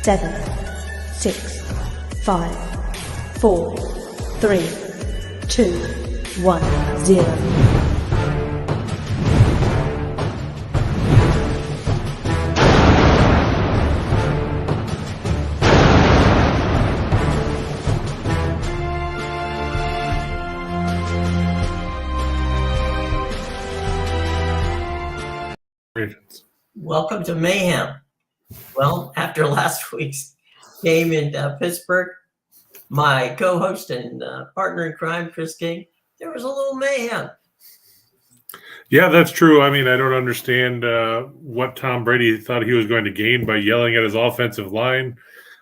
7, 6, 5, 4, 3, 2, 1, 0. Welcome to Mayhem. Well, after last week's game in Pittsburgh, my co-host and partner in crime, Chris King, there was a little mayhem. Yeah, that's true. I mean, I don't understand what Tom Brady thought he was going to gain by yelling at his offensive line.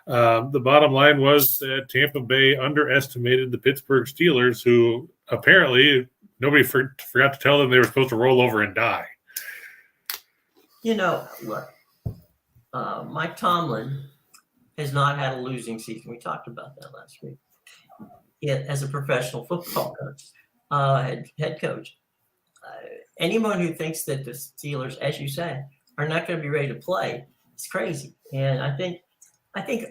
The bottom line was that Tampa Bay underestimated the Pittsburgh Steelers, who apparently nobody forgot to tell them they were supposed to roll over and die. You know, look, Mike Tomlin has not had a losing season. We talked about that last week. As a professional football coach, head coach, anyone who thinks that the Steelers, as you say, are not going to be ready to play, it's crazy. And I think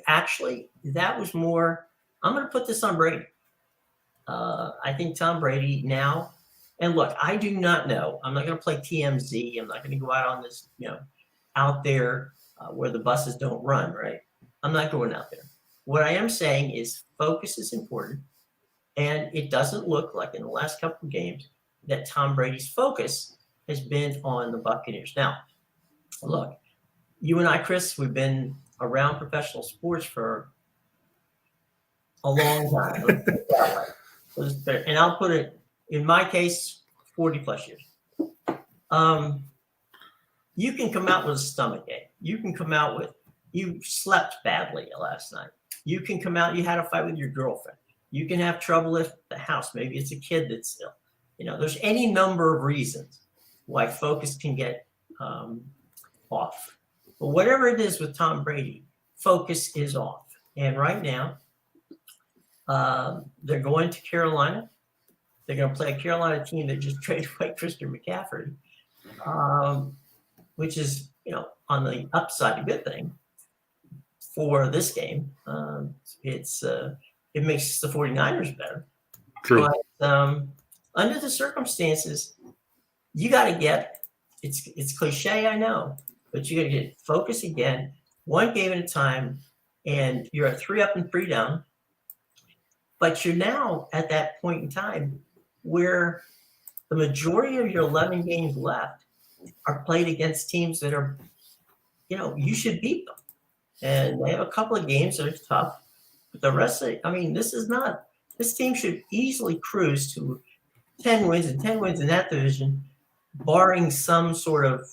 actually that was more. I'm going to put this on Brady. I think Tom Brady now. And look, I do not know. I'm not going to play TMZ. I'm not going to go out on this, out there where the buses don't run, right? I'm not going out there. What I am saying is focus is important. And it doesn't look like in the last couple of games that Tom Brady's focus has been on the Buccaneers. Now, look, you and I, Chris, we've been around professional sports for a long time. Let's put it that way. And I'll put it, in my case, 40 plus years. You can come out with a stomach ache. You can come out with, you slept badly last night. You can come out, you had a fight with your girlfriend. You can have trouble at the house. Maybe it's a kid that's ill. There's any number of reasons why focus can get off. But whatever it is with Tom Brady, focus is off. And right now, they're going to Carolina. They're going to play a Carolina team that just traded away Christian McCaffrey, which is, on the upside, a good thing for this game. It makes the 49ers better. True. But under the circumstances, you got to get, it's cliche, I know, but you got to get focus again, one game at a time, and you're at 3 up and 3 down. But you're now at that point in time where the majority of your 11 games left are played against teams that are, you should beat them. And they have a couple of games that are tough. But the rest of it, this team should easily cruise to 10 wins and 10 wins in that division, barring some sort of,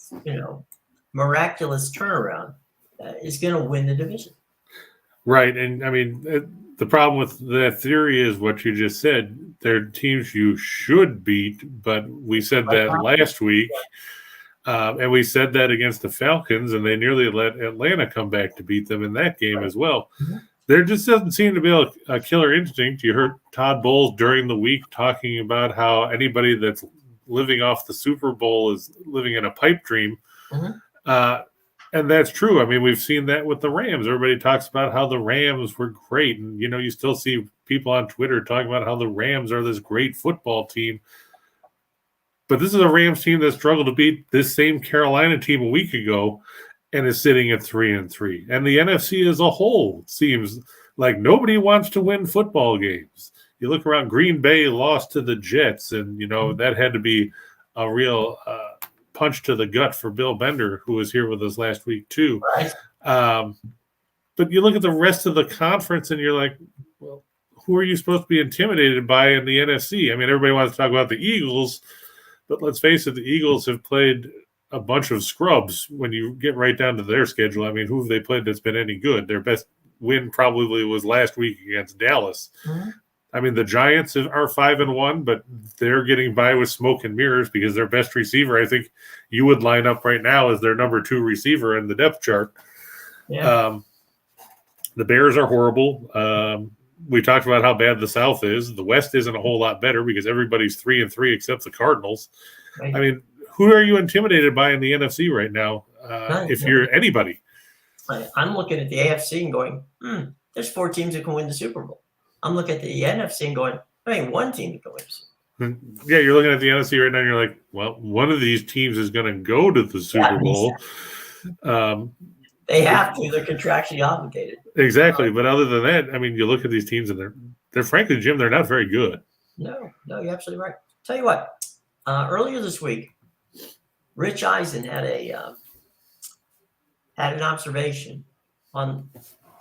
miraculous turnaround, is going to win the division. Right. And the problem with that theory is what you just said. They're teams you should beat, but we said that last week. And we said that against the Falcons, and they nearly let Atlanta come back to beat them in that game as well. Mm-hmm. There just doesn't seem to be a killer instinct. You heard Todd Bowles during the week talking about how anybody that's living off the Super Bowl is living in a pipe dream. Mm-hmm. And that's true. We've seen that with the Rams. Everybody talks about how the Rams were great. And, you still see people on Twitter talking about how the Rams are this great football team. But this is a Rams team that struggled to beat this same Carolina team a week ago and is sitting at 3-3. And the NFC as a whole seems like nobody wants to win football games. You look around, Green Bay lost to the Jets, and, that had to be a real punch to the gut for Bill Bender, who was here with us last week too. Right. But you look at the rest of the conference and you're like, well, who are you supposed to be intimidated by in the NFC? Everybody wants to talk about the Eagles, but let's face it, the Eagles have played a bunch of scrubs when you get right down to their schedule. Who have they played that's been any good? Their best win probably was last week against Dallas. Mm-hmm. The Giants are 5-1, but they're getting by with smoke and mirrors because their best receiver, I think you would line up right now as their number 2 receiver in the depth chart. Yeah. The Bears are horrible. We talked about how bad the South is. The West isn't a whole lot better because everybody's 3-3 except the Cardinals. Right. Who are you intimidated by in the NFC right now? If you're anybody? I'm looking at the AFC and going, there's 4 teams that can win the Super Bowl. I'm looking at the NFC and going, one team that can win the Super Bowl. Yeah, you're looking at the NFC right now and you're like, well, one of these teams is going to go to the Super Bowl. They have to. They're contractually obligated. Exactly. But other than that, I mean, you look at these teams and they're frankly, Jim, they're not very good. No, you're absolutely right. Tell you what, earlier this week, Rich Eisen had an observation on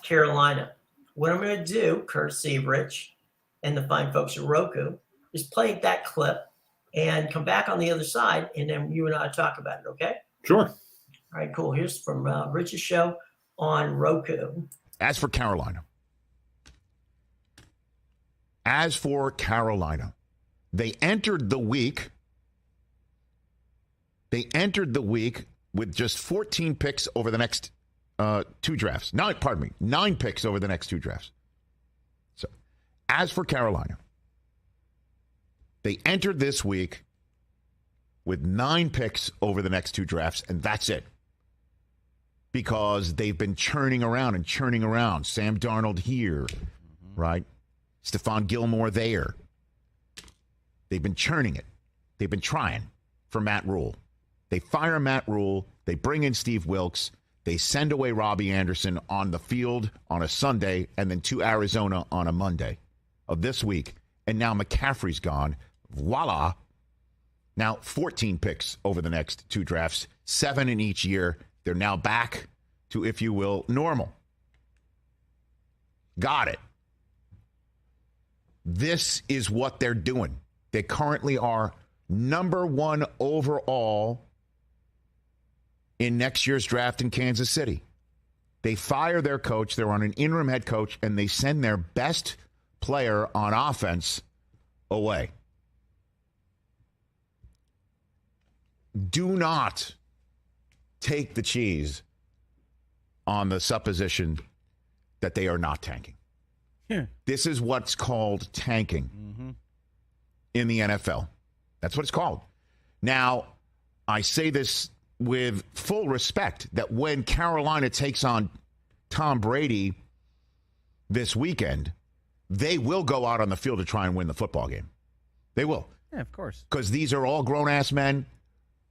Carolina. What I'm going to do, courtesy of Rich and the fine folks at Roku, is play that clip and come back on the other side, and then you and I talk about it, okay? Sure. All right, cool. Here's from Rich's show on Roku. As for Carolina, they entered the week with just 14 picks over the next 2 drafts. 9 picks over the next 2 drafts. So, as for Carolina, they entered this week with 9 picks over the next 2 drafts, and that's it. Because they've been churning around. Sam Darnold here, right? Stephon Gilmore there. They've been churning it. They've been trying for Matt Rule. They fire Matt Rule. They bring in Steve Wilkes. They send away Robbie Anderson on the field on a Sunday and then to Arizona on a Monday of this week. And now McCaffrey's gone. Voila. Now 14 picks over the next 2 drafts, 7 in each year. They're now back to, if you will, normal. Got it. This is what they're doing. They currently are number 1 overall in next year's draft in Kansas City. They fire their coach. They're on an interim head coach, and they send their best player on offense away. Do not take the cheese on the supposition that they are not tanking. Yeah. This is what's called tanking in the NFL. That's what it's called. Now, I say this with full respect that when Carolina takes on Tom Brady this weekend, they will go out on the field to try and win the football game. They will. Yeah, of course. Because these are all grown-ass men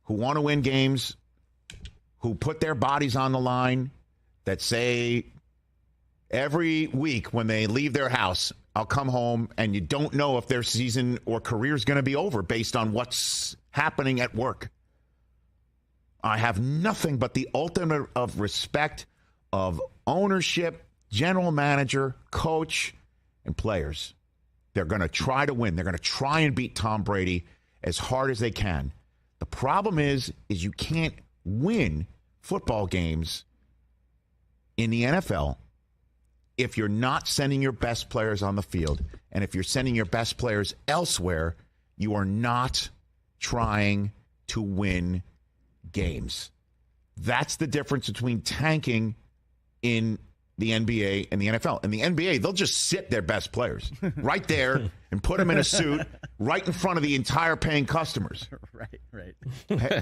who want to win games, who put their bodies on the line, that say every week when they leave their house, I'll come home, and you don't know if their season or career is going to be over based on what's happening at work. I have nothing but the ultimate of respect of ownership, general manager, coach, and players. They're going to try to win. They're going to try and beat Tom Brady as hard as they can. The problem is you can't win football games in the NFL if you're not sending your best players on the field. And if you're sending your best players elsewhere, you are not trying to win games. That's the difference between tanking in the NBA and the NFL. In the NBA, they'll just sit their best players right there and put them in a suit right in front of the entire paying customers. Right. Yeah.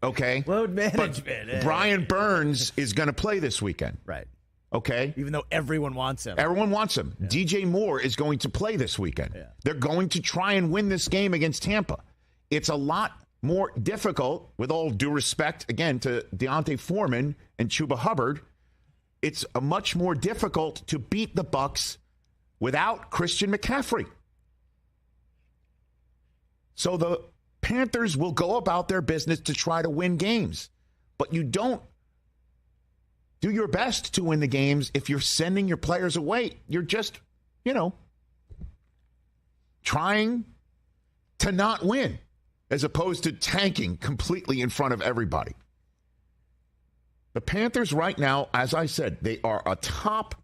Okay? Load management. But Brian Burns is going to play this weekend. Right. Okay? Even though everyone wants him. Everyone wants him. Yeah. DJ Moore is going to play this weekend. Yeah. They're going to try and win this game against Tampa. It's a lot more difficult, with all due respect, again, to Deontay Foreman and Chuba Hubbard. It's a much more difficult to beat the Bucs without Christian McCaffrey. So the Panthers will go about their business to try to win games. But you don't do your best to win the games if you're sending your players away. You're just, trying to not win, as opposed to tanking completely in front of everybody. The Panthers right now, as I said, they are atop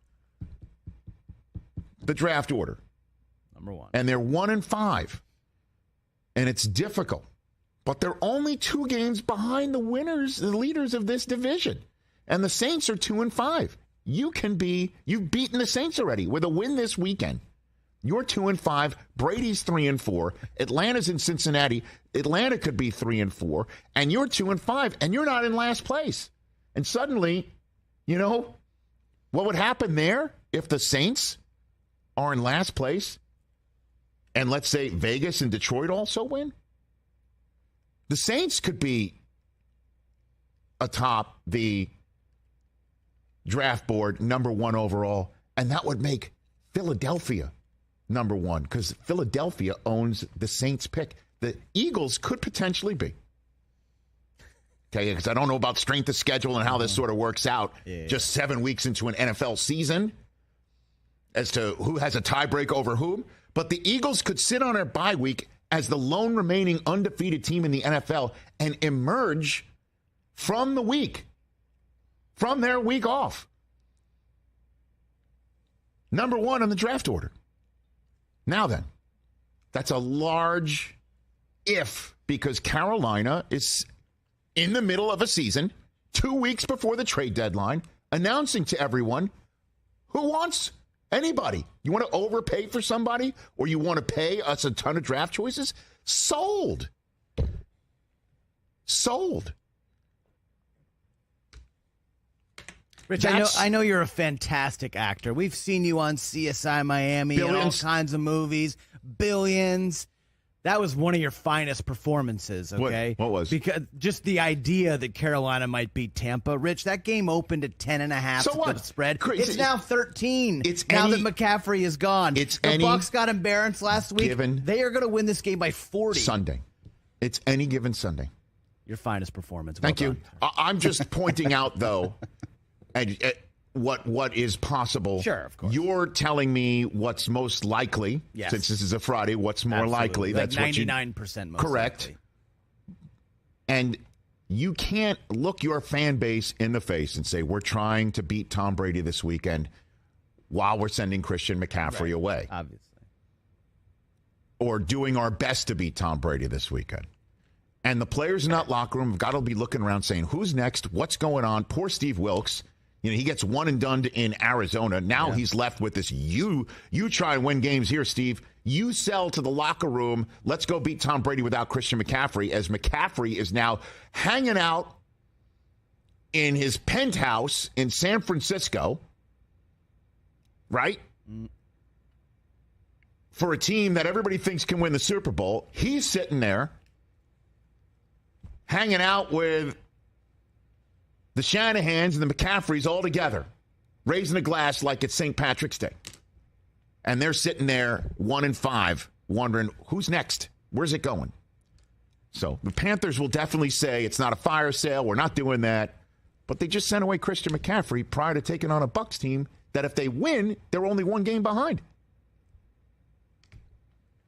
the draft order. Number 1. And they're 1-5. And it's difficult. But they're only 2 games behind the leaders of this division. And the Saints are 2-5. You've beaten the Saints already with a win this weekend. You're 2-5. Brady's 3-4. Atlanta's in Cincinnati. Atlanta could be 3-4. And you're 2-5. And you're not in last place. And suddenly, You know, what would happen there if the Saints are in last place and let's say Vegas and Detroit also win? The Saints could be atop the draft board, number 1 overall, and that would make Philadelphia number 1 because Philadelphia owns the Saints pick. The Eagles could potentially be. Okay, because I don't know about strength of schedule and how this sort of works out just 7 weeks into an NFL season as to who has a tiebreak over whom. But the Eagles could sit on their bye week as the lone remaining undefeated team in the NFL and emerge from the week, from their week off, number 1 on the draft order. Now then, that's a large if because Carolina is in the middle of a season, 2 weeks before the trade deadline, announcing to everyone who wants anybody. You want to overpay for somebody or you want to pay us a ton of draft choices? Sold. Rich, I know you're a fantastic actor. We've seen you on CSI Miami and all kinds of movies, Billions. That was one of your finest performances, okay? What was? Because just the idea that Carolina might beat Tampa. Rich, that game opened at 10.5 so what? The spread. It's now 13. Now that McCaffrey is gone. The Bucs got embarrassed last week. They are going to win this game by 40. Sunday. It's any given Sunday. Your finest performance. Thank you. I'm just pointing out, though, what is possible. Sure, of course. You're telling me what's most likely, since this is a Friday, what's more likely. Like that's 99% most correct. Likely. And you can't look your fan base in the face and say, we're trying to beat Tom Brady this weekend while we're sending Christian McCaffrey away. Obviously. Or doing our best to beat Tom Brady this weekend. And the players in that locker room have got to be looking around saying, who's next? What's going on? Poor Steve Wilkes. You know, he gets one and done in Arizona. Now he's left with this. You try and win games here, Steve. You sell to the locker room. Let's go beat Tom Brady without Christian McCaffrey, as McCaffrey is now hanging out in his penthouse in San Francisco, right? For a team that everybody thinks can win the Super Bowl. He's sitting there hanging out with the Shanahans and the McCaffreys all together, raising a glass like it's St. Patrick's Day. And they're sitting there 1-5, wondering who's next? Where's it going? So the Panthers will definitely say it's not a fire sale. We're not doing that. But they just sent away Christian McCaffrey prior to taking on a Bucs team that if they win, they're only 1 game behind.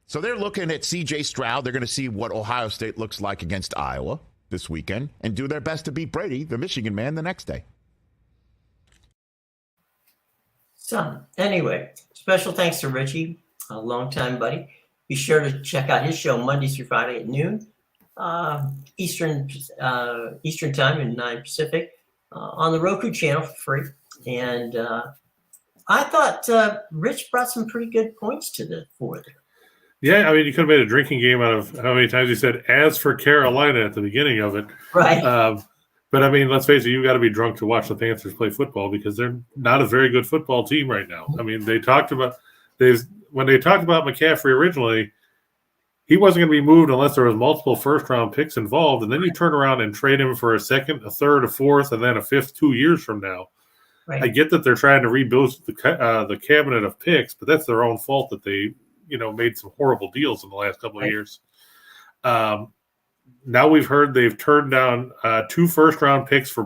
So they're looking at C.J. Stroud. They're going to see what Ohio State looks like against Iowa this weekend and do their best to beat Brady, the Michigan man, the next day. So anyway, special thanks to Richie, a longtime buddy. Be sure to check out his show Monday through Friday at noon Eastern time and 9 Pacific on the Roku channel for free. And I thought Rich brought some pretty good points to the fore there. Yeah, I mean, you could have made a drinking game out of how many times you said "as for Carolina" at the beginning of it. Right. But, I mean, let's face it, you got to be drunk to watch the Panthers play football because they're not a very good football team right now. I mean, when they talked about McCaffrey originally, he wasn't going to be moved unless there was multiple first-round picks involved, and then you turn around and trade him for a second, a third, a fourth, and then a fifth 2 years from now. Right. I get that they're trying to rebuild the cabinet of picks, but that's their own fault that they made some horrible deals in the last couple of years. Now we've heard they've turned down 2 first-round picks for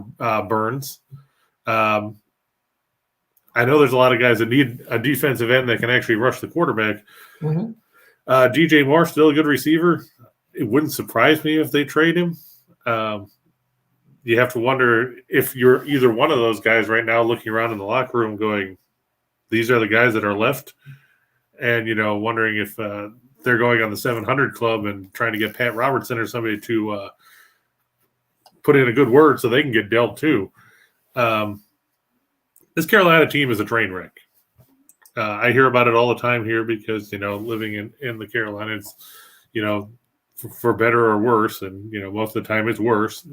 Burns. I know there's a lot of guys that need a defensive end that can actually rush the quarterback. Mm-hmm. DJ Moore, still a good receiver. It wouldn't surprise me if they trade him. You have to wonder if you're either one of those guys right now looking around in the locker room going, these are the guys that are left. And, wondering if they're going on the 700 club and trying to get Pat Robertson or somebody to put in a good word so they can get dealt too. This Carolina team is a train wreck. I hear about it all the time here because, living in the Carolinas, for better or worse, and, most of the time it's worse,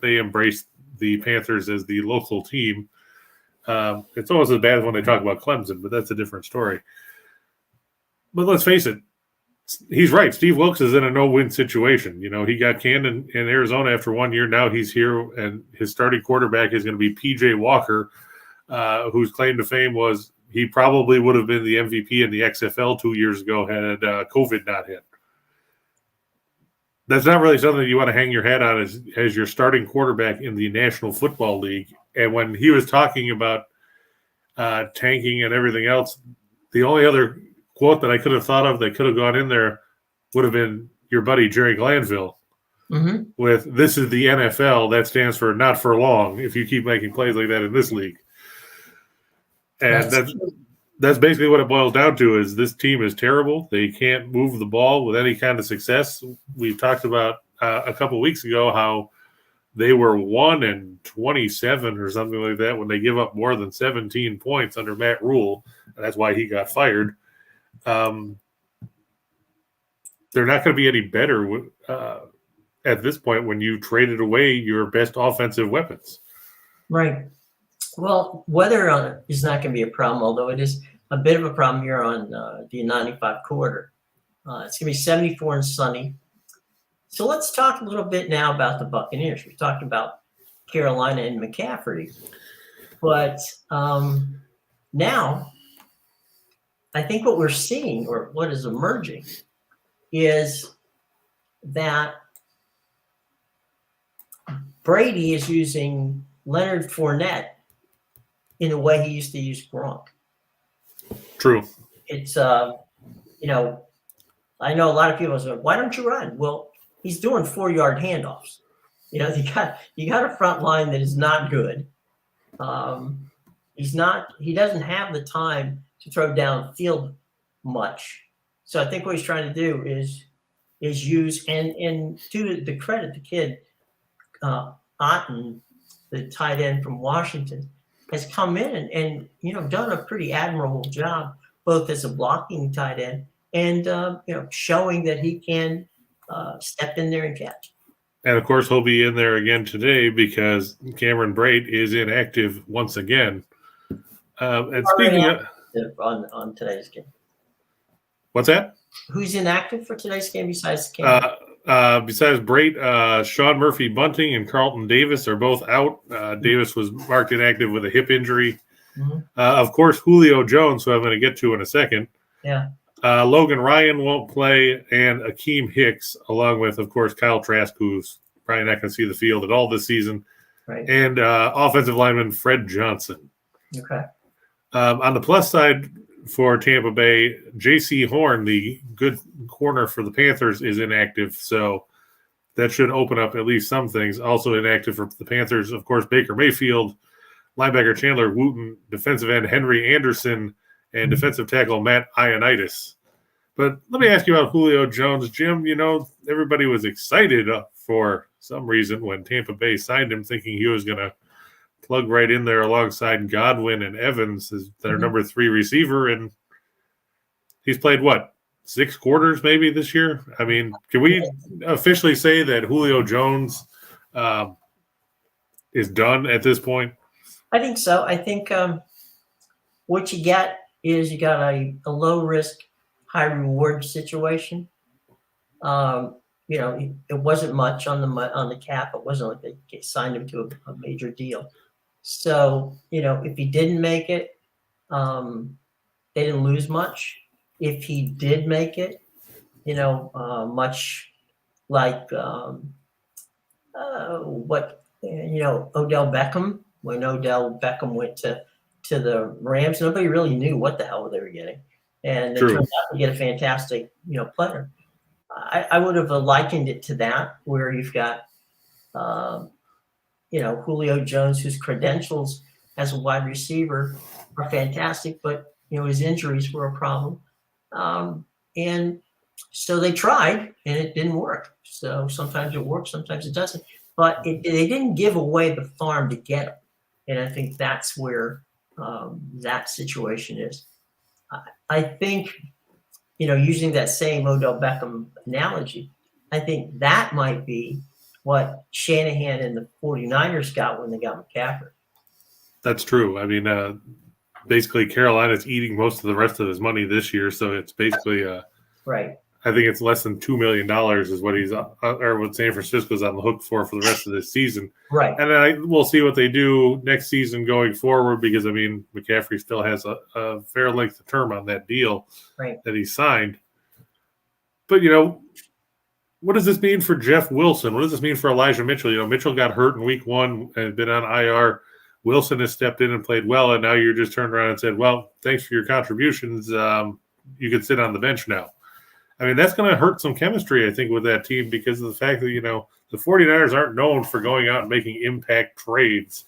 they embrace the Panthers as the local team. It's almost as bad as when they talk about Clemson, but that's a different story. But let's face it, he's right. Steve Wilkes is in a no-win situation. He got canned in Arizona after 1 year. Now he's here, and his starting quarterback is going to be P.J. Walker, whose claim to fame was he probably would have been the MVP in the XFL 2 years ago had COVID not hit. That's not really something you want to hang your hat on as your starting quarterback in the National Football League. And when he was talking about tanking and everything else, the only other quote that I could have thought of that could have gone in there would have been your buddy Jerry Glanville with "This is the NFL." That stands for not for long if you keep making plays like that in this league. And that's basically what it boils down to is this team is terrible. They can't move the ball with any kind of success. We talked about a couple of weeks ago how they were 1-27 or something like that when they give up more than 17 points under Matt Rule. And that's why he got fired. They're not going to be any better at this point when you traded away your best offensive weapons. Right. Well, weather is not going to be a problem, although it is a bit of a problem here on the 95 quarter. It's going to be 74 and sunny. So let's talk a little bit now about the Buccaneers. We talked about Carolina and McCaffrey. But now I think what we're seeing or what is emerging is that Brady is using Leonard Fournette in the way he used to use Gronk. True. It's, I know a lot of people say, why don't you run? Well, he's doing 4-yard handoffs. You got a front line that is not good. He doesn't have the time to throw downfield much. So I think what he's trying to do is use, and to the credit, the kid, Otten, the tight end from Washington, has come in and done a pretty admirable job, both as a blocking tight end and showing that he can step in there and catch. And of course, he'll be in there again today because Cameron Brate is inactive once again. And speaking on today's game, what's that? Who's inactive for today's game besides Cameron? Besides Brate, Sean Murphy-Bunting and Carlton Davis are both out. Davis was marked inactive with a hip injury. Of course, Julio Jones, who I'm going to get to in a second. Yeah. Logan Ryan won't play, and Akeem Hicks, along with, of course, Kyle Trask, who's probably not going to see the field at all this season, right. And offensive lineman Fred Johnson. Okay. On the plus side for Tampa Bay, J.C. Horn, the good corner for the Panthers, is inactive, so that should open up at least some things. Also inactive for the Panthers, of course, Baker Mayfield, linebacker Chandler Wooten, defensive end Henry Anderson, and defensive tackle Matt Ioannidis. But let me ask you about Julio Jones. Jim, everybody was excited for some reason when Tampa Bay signed him, thinking he was going to plug right in there alongside Godwin and Evans as their number 3 receiver. And he's played, 6 quarters maybe this year? I mean, can we officially say that Julio Jones is done at this point? I think so. I think what you get is you got a low risk, high reward situation. It wasn't much on the cap. It wasn't like they signed him to a major deal. So, if he didn't make it, they didn't lose much. If he did make it, much like Odell Beckham, when Odell Beckham went to the Rams, nobody really knew what the hell they were getting. And they turned out to get a fantastic, player. I would have likened it to that, where you've got, Julio Jones, whose credentials as a wide receiver are fantastic, but, his injuries were a problem. And so they tried, and it didn't work. So sometimes it works, sometimes it doesn't. But they didn't give away the farm to get him. And I think that's where that situation is. I think, using that same Odell Beckham analogy, I think that might be what Shanahan and the 49ers got when they got McCaffrey. That's true. I mean, basically Carolina's eating most of the rest of his money this year, so it's basically right. I think it's less than $2 million is what he's or what San Francisco's on the hook for the rest of this season. Right. And then we'll see what they do next season going forward, because I mean McCaffrey still has a fair length of term on that deal that he signed. But what does this mean for Jeff Wilson? What does this mean for Elijah Mitchell? Mitchell got hurt in week 1 and been on IR. Wilson has stepped in and played well, and now you're just turned around and said, well, thanks for your contributions. You can sit on the bench now. I mean, that's going to hurt some chemistry, I think, with that team, because of the fact that, the 49ers aren't known for going out and making impact trades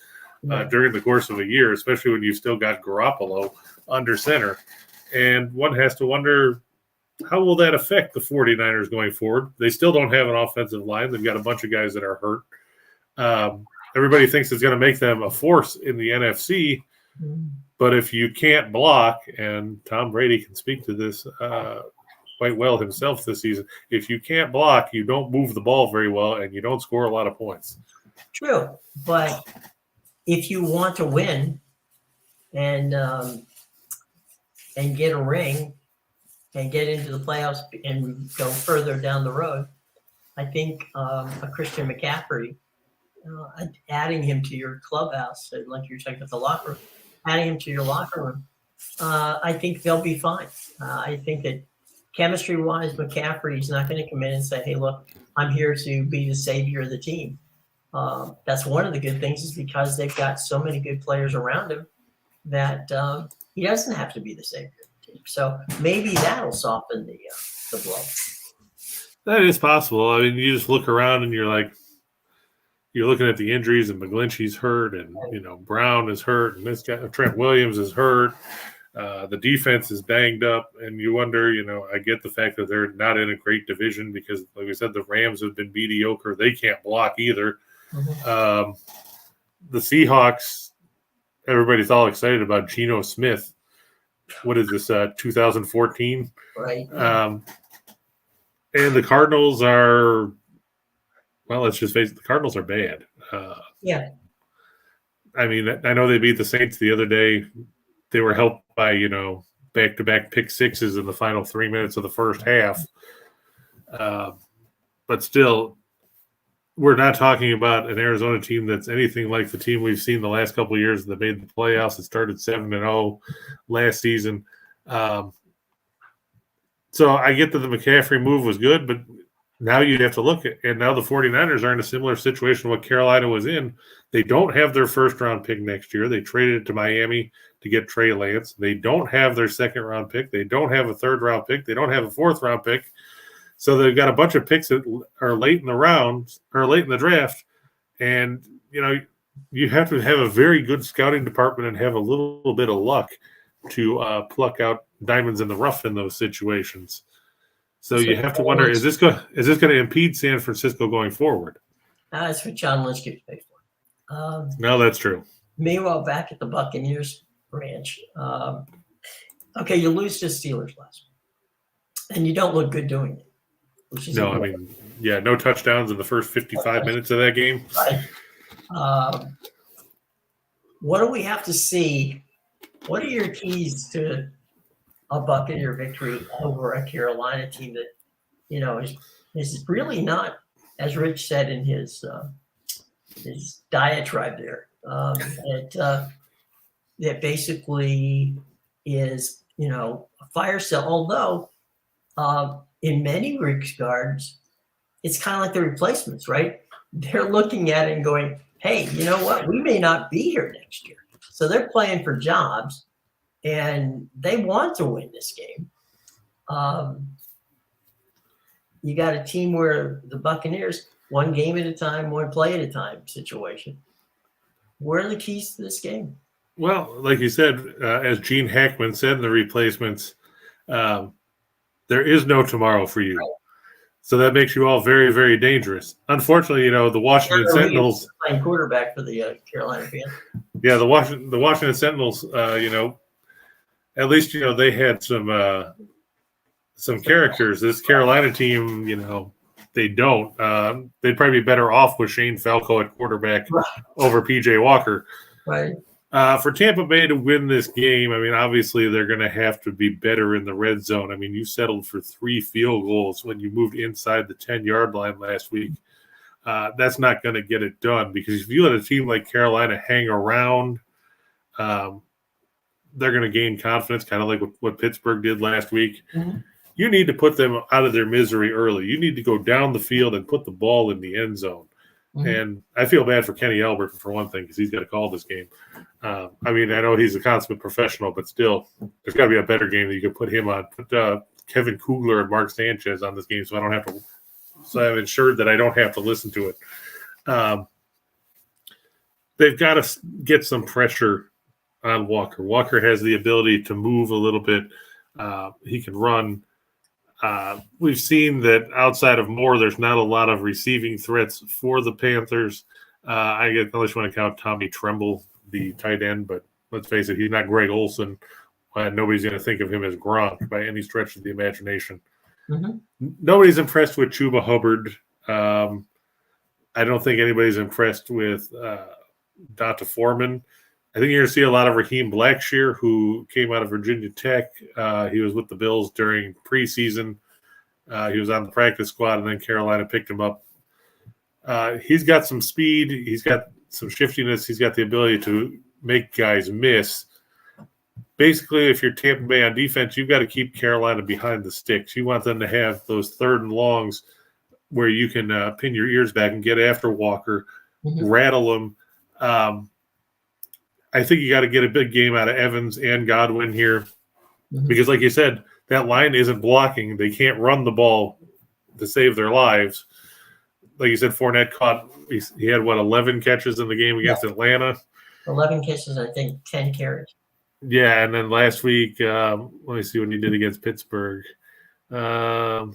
during the course of a year, especially when you've still got Garoppolo under center. And one has to wonder, how will that affect the 49ers going forward? They still don't have an offensive line. They've got a bunch of guys that are hurt. Everybody thinks it's going to make them a force in the NFC. But if you can't block, and Tom Brady can speak to this quite well himself this season, if you can't block, you don't move the ball very well, and you don't score a lot of points. True. But if you want to win and get a ring and get into the playoffs and go further down the road, I think a Christian McCaffrey, adding him to your clubhouse, like you're talking about the locker room, adding him to your locker room, I think they'll be fine. I think that chemistry-wise, McCaffrey is not going to come in and say, hey, look, I'm here to be the savior of the team. That's one of the good things, is because they've got so many good players around him that he doesn't have to be the savior of the team. So maybe that'll soften the blow. That is possible. I mean, you just look around and you're looking at the injuries, and McGlinchey's hurt, and Brown is hurt, and this guy Trent Williams is hurt. The defense is banged up, and you wonder. I get the fact that they're not in a great division because, like we said, the Rams have been mediocre. They can't block either. The Seahawks, everybody's all excited about Geno Smith. What is this? 2014, right? And the Cardinals are. Well, let's just face it, the Cardinals are bad. Yeah. I mean, I know they beat the Saints the other day. They were helped by, back-to-back pick sixes in the final 3 minutes of the first half. But still, we're not talking about an Arizona team that's anything like the team we've seen the last couple of years that made the playoffs. It started 7-0 last season. So I get that the McCaffrey move was good, but now you'd have to look at, and now the 49ers are in a similar situation to what Carolina was in. They don't have their first-round pick next year. They traded it to Miami to get Trey Lance. They don't have their second-round pick. They don't have a third-round pick. They don't have a fourth-round pick. So they've got a bunch of picks that are late in the rounds or late in the draft. And, you have to have a very good scouting department and have a little bit of luck to pluck out diamonds in the rough in those situations. So you have to wonder, is this going to impede San Francisco going forward? That's what John Lynch gets paid for. No, that's true. Meanwhile, back at the Buccaneers ranch, okay, you lose to Steelers last week, and you don't look good doing it. No touchdowns in the first 55 minutes of that game. Right. What do we have to see? What are your keys to a Buccaneer victory over a Carolina team that, is really not, as Rich said in his diatribe there, that basically is, a fire sale, although in many regards, it's kind of like the replacements, right? They're looking at it and going, hey, you know what? We may not be here next year. So they're playing for jobs, and they want to win this game. You got a team where the Buccaneers, one game at a time, one play at a time situation. Where are the keys to this game? Well, like you said, as Gene Hackman said in the replacements, there is no tomorrow for you. Right. So that makes you all very, very dangerous. Unfortunately, the Washington Sentinels playing quarterback for the Carolina Panthers. Yeah, the Washington Sentinels, at least they had some characters. This Carolina team, they don't. They'd probably be better off with Shane Falco at quarterback over PJ Walker. Right. For Tampa Bay to win this game, I mean, obviously they're going to have to be better in the red zone. I mean, you settled for 3 field goals when you moved inside the 10-yard line last week. That's not going to get it done because if you let a team like Carolina hang around, they're going to gain confidence, kind of like what Pittsburgh did last week. Mm-hmm. You need to put them out of their misery early. You need to go down the field and put the ball in the end zone. Mm-hmm. And I feel bad for Kenny Albert for one thing because he's got to call this game. I mean, I know he's a consummate professional, but still, there's got to be a better game that you could put him on. Put Kevin Kugler and Mark Sanchez on this game, so I'm ensured that I don't have to listen to it. They've got to get some pressure on Walker. Walker has the ability to move a little bit. He can run. We've seen that outside of Moore, there's not a lot of receiving threats for the Panthers. Unless you want to count Tommy Tremble, the tight end, but let's face it, he's not Greg Olsen. Nobody's going to think of him as Gronk by any stretch of the imagination. Mm-hmm. Nobody's impressed with Chuba Hubbard. I don't think anybody's impressed with Donta Foreman. I think you're going to see a lot of Raheem Blackshear, who came out of Virginia Tech. He was with the Bills during preseason. He was on the practice squad, and then Carolina picked him up. He's got some speed. He's got some shiftiness. He's got the ability to make guys miss. Basically, if you're Tampa Bay on defense, you've got to keep Carolina behind the sticks. You want them to have those 3rd and longs where you can pin your ears back and get after Walker, rattle him. I think you got to get a big game out of Evans and Godwin here because, like you said, that line isn't blocking. They can't run the ball to save their lives. Like you said, Fournette he had, 11 catches in the game against Atlanta? 11 catches, I think, 10 carries. Yeah, and then last week, let me see what he did against Pittsburgh. That's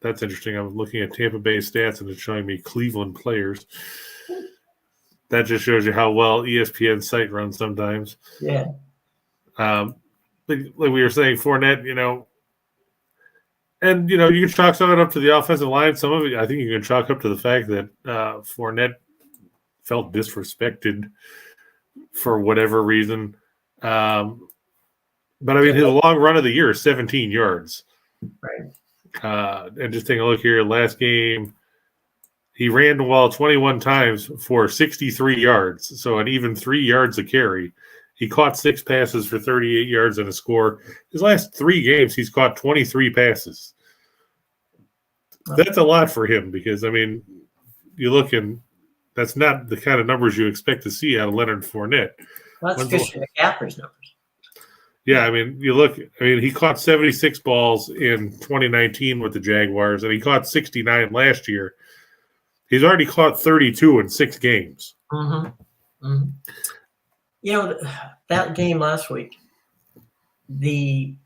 interesting. I'm looking at Tampa Bay stats, and it's showing me Cleveland players. That just shows you how well ESPN site runs sometimes. Yeah. Like we were saying, Fournette, and, you can chalk some of it up to the offensive line. Some of it, I think you can chalk up to the fact that Fournette felt disrespected for whatever reason. But, I mean, his long run of the year is 17 yards. Right. And just taking a look here, last game, he ran the ball 21 times for 63 yards, so an even 3 yards a carry. He caught 6 passes for 38 yards and a score. His last 3 games, he's caught 23 passes. That's a lot for him because, I mean, you look and that's not the kind of numbers you expect to see out of Leonard Fournette. That's Christian McCaffrey's numbers. Yeah, I mean, he caught 76 balls in 2019 with the Jaguars, and he caught 69 last year. He's already caught 32 in 6 games. Mm-hmm. Mm-hmm. That game last week, the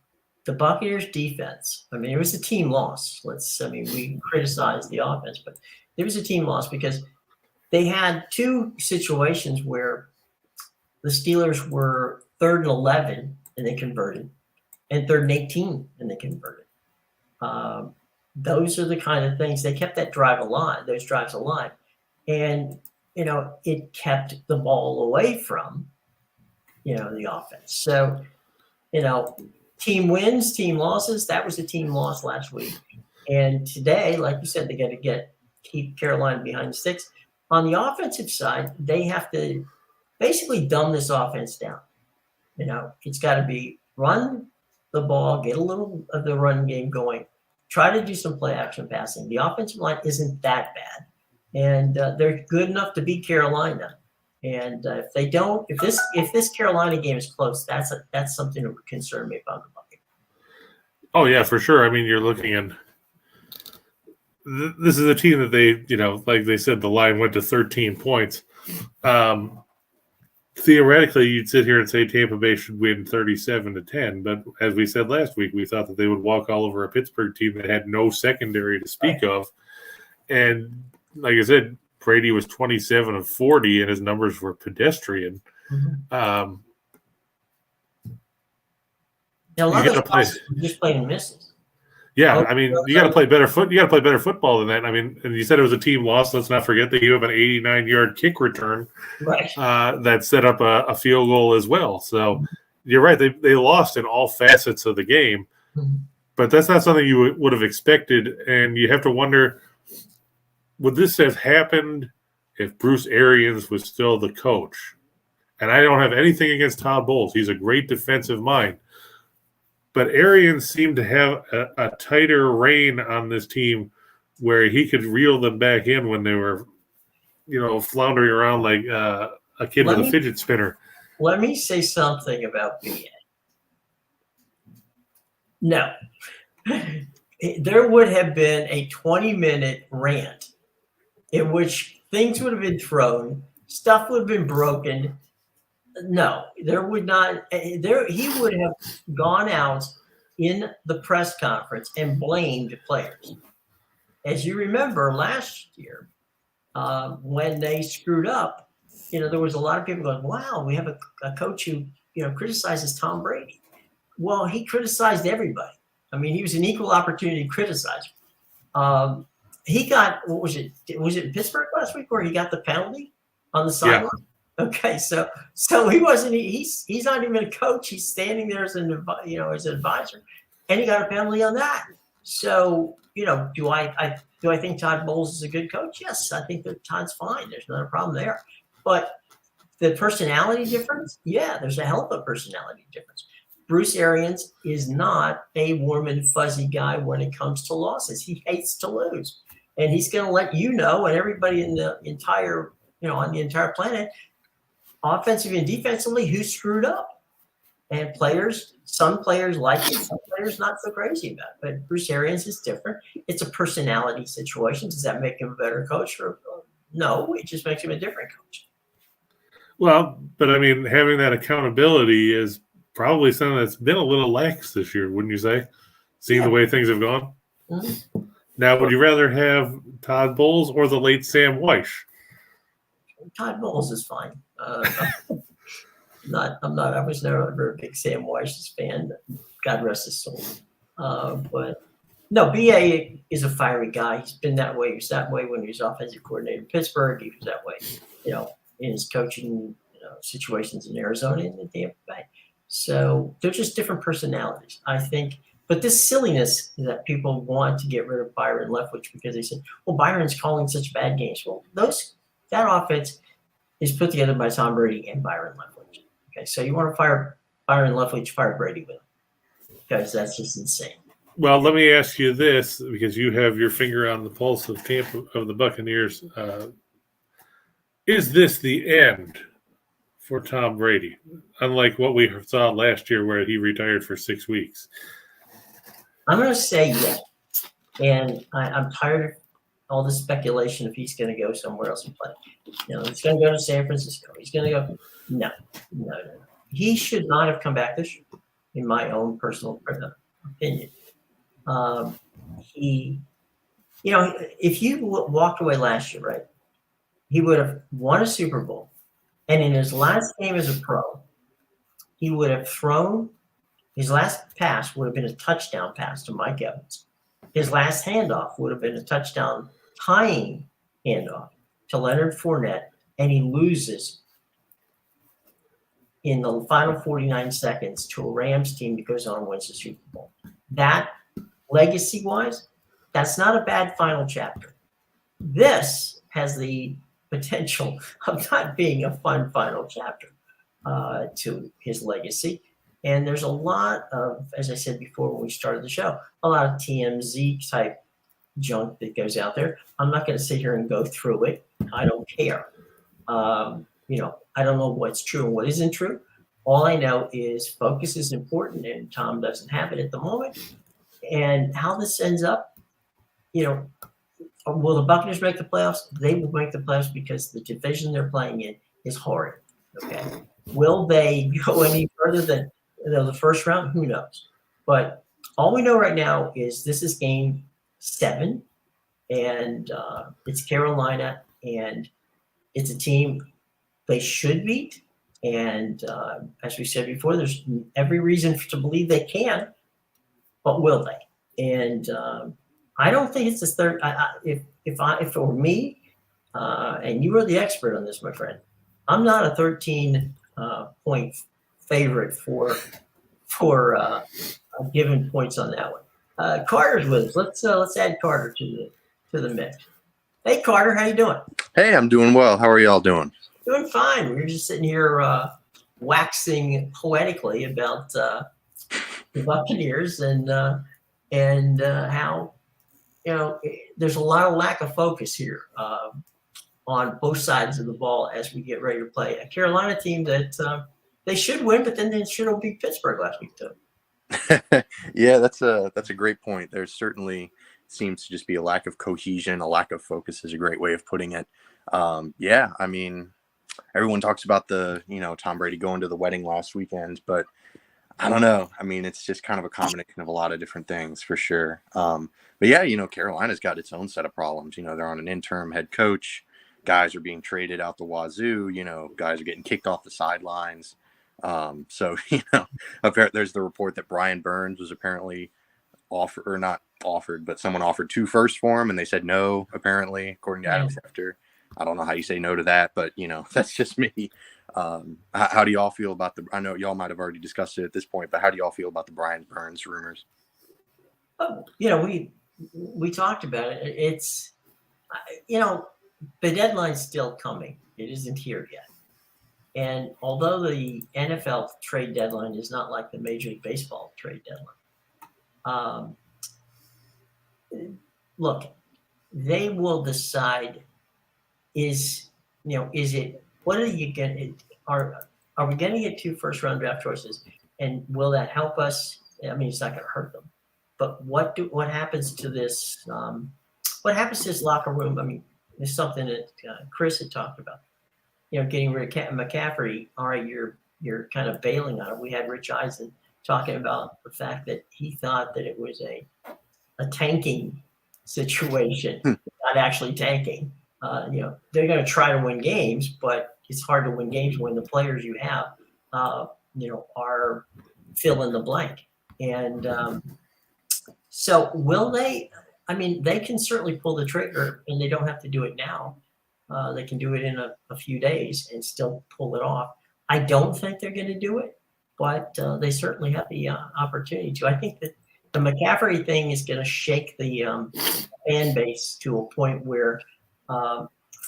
Buccaneers defense, I mean, it was a team loss. We criticized the offense, but it was a team loss because they had 2 situations where the Steelers were 3rd and 11 and they converted, and 3rd and 18 and they converted. Those are the kind of things they kept those drives alive. And, it kept the ball away from, the offense. So, team wins, team losses. That was a team loss last week. And today, like you said, they got to keep Carolina behind the sticks. On the offensive side, they have to basically dumb this offense down. It's got to be run the ball, get a little of the run game going, try to do some play action passing. The offensive line isn't that bad, and they're good enough to beat Carolina. And if they don't, if this Carolina game is close, that's something that would concern me about the Buccaneers. Oh yeah, for sure. I mean, you're looking at this is a team that they, like they said, the line went to 13 points. Theoretically, you'd sit here and say Tampa Bay should win 37-10, but as we said last week, we thought that they would walk all over a Pittsburgh team that had no secondary to speak of. And like I said, Brady was 27 of 40, and his numbers were pedestrian. Mm-hmm. A lot of those just playing misses. Yeah, I mean, you got to play better You got to play better football than that. I mean, and you said it was a team loss. Let's not forget that you have an 89-yard kick return that set up a field goal as well. So you're right; they lost in all facets of the game, but that's not something you would have expected. And you have to wonder, would this have happened if Bruce Arians was still the coach? And I don't have anything against Todd Bowles; he's a great defensive mind. But Arians seemed to have a tighter rein on this team where he could reel them back in when they were, floundering around like a kid with a fidget spinner. Let me say something about BA. No. There would have been a 20-minute rant in which things would have been thrown, stuff would have been broken. No, there would not. He would have gone out in the press conference and blamed players. As you remember last year, when they screwed up, there was a lot of people going, "Wow, we have a coach who criticizes Tom Brady." Well, he criticized everybody. I mean, he was an equal opportunity criticizer. He got Was it Pittsburgh last week where he got the penalty on the sideline? Yeah. Okay, so he wasn't. He's not even a coach. He's standing there as an advisor, and he got a penalty on that. So do I think Todd Bowles is a good coach? Yes, I think that Todd's fine. There's not a problem there. But the personality difference, yeah, there's a hell of a personality difference. Bruce Arians is not a warm and fuzzy guy when it comes to losses. He hates to lose, and he's going to let and everybody in the entire on the entire planet, offensively and defensively, who screwed up. And some players like it, some players not so crazy about it. But Bruce Arians is different. It's a personality situation. Does that make him a better coach? No, it just makes him a different coach. Well, but I mean, having that accountability is probably something that's been a little lax this year, wouldn't you say? Seeing the way things have gone? Mm-hmm. Now, would you rather have Todd Bowles or the late Sam Weish? Todd Bowles is fine. I was never a very big Sam Weiss fan. God rest his soul. But no, BA is a fiery guy. He's been that way. He was that way when he was offensive coordinator in Pittsburgh. He was that way, in his coaching situations in Arizona and in Tampa Bay. So they're just different personalities, I think. But this silliness that people want to get rid of Byron Leftwich because they said, well, Byron's calling such bad games. Well, that offense is put together by Tom Brady and Byron Leftwich. Okay, so you want to fire Byron Leftwich, fire Brady with him because that's just insane. Well, let me ask you this, because you have your finger on the pulse of the Buccaneers. Is this the end for Tom Brady? Unlike what we saw last year where he retired for 6 weeks. I'm going to say yes. And I'm tired of all the speculation if he's going to go somewhere else and play. He's going to go to San Francisco. He's going to go. No. He should not have come back this year, in my own personal opinion. If you walked away last year, right, he would have won a Super Bowl. And in his last game as a pro, he would have thrown – his last pass would have been a touchdown pass to Mike Evans. His last handoff would have been a touchdown tying handoff to Leonard Fournette, and he loses in the final 49 seconds to a Rams team that goes on and wins the Super Bowl. That, legacy-wise, that's not a bad final chapter. This has the potential of not being a fun final chapter to his legacy. And there's a lot of, as I said before when we started the show, a lot of TMZ type junk that goes out there. I'm not going to sit here and go through it. I don't care. I don't know what's true and what isn't true. All I know is focus is important, and Tom doesn't have it at the moment. And how this ends up, will the Buccaneers make the playoffs? They will make the playoffs because the division they're playing in is horrid. Okay. Will they go any further than the first round? Who knows? But all we know right now is this is game 7, and it's Carolina, and it's a team they should beat. And as we said before, there's every reason to believe they can, but will they? And I don't think it's the third. If it were me, and you were the expert on this, my friend, I'm not a 13 point favorite for giving points on that one. Carter's with us. Let's add Carter to the mix. Hey, Carter, how you doing? Hey, I'm doing well. How are y'all doing? Doing fine. We're just sitting here waxing poetically about the Buccaneers and how there's a lot of lack of focus here on both sides of the ball as we get ready to play a Carolina team that they should win, but then they should have beat Pittsburgh last week too. Yeah, that's a great point. There certainly seems to just be a lack of cohesion, a lack of focus is a great way of putting it. Yeah, I mean, everyone talks about the Tom Brady going to the wedding last weekend, but I don't know. I mean, it's just kind of a combination of a lot of different things for sure. But yeah, Carolina's got its own set of problems. They're on an interim head coach. Guys are being traded out the wazoo. Guys are getting kicked off the sidelines. So, there's the report that Brian Burns was apparently not offered, but someone offered 2 firsts for him and they said no, apparently, according to Adam Schefter. I don't know how you say no to that, but that's just me. How do y'all feel about I know y'all might have already discussed it at this point, but how do y'all feel about the Brian Burns rumors? Oh, we talked about it. It's, the deadline's still coming. It isn't here yet. And although the NFL trade deadline is not like the Major League Baseball trade deadline, look, they will decide what are you going are we going to get 2 first-round draft choices, and will that help us? I mean, it's not going to hurt them, but what happens to this? What happens to this locker room? I mean, it's something that Chris had talked about. Getting rid of McCaffrey. All right, you're kind of bailing on it. We had Rich Eisen talking about the fact that he thought that it was a tanking situation, not actually tanking. They're going to try to win games, but it's hard to win games when the players you have, are fill in the blank. And so will they? I mean, they can certainly pull the trigger, and they don't have to do it now. They can do it in a few days and still pull it off. I don't think they're going to do it, but they certainly have the opportunity to. I think that the McCaffrey thing is going to shake the fan base to a point where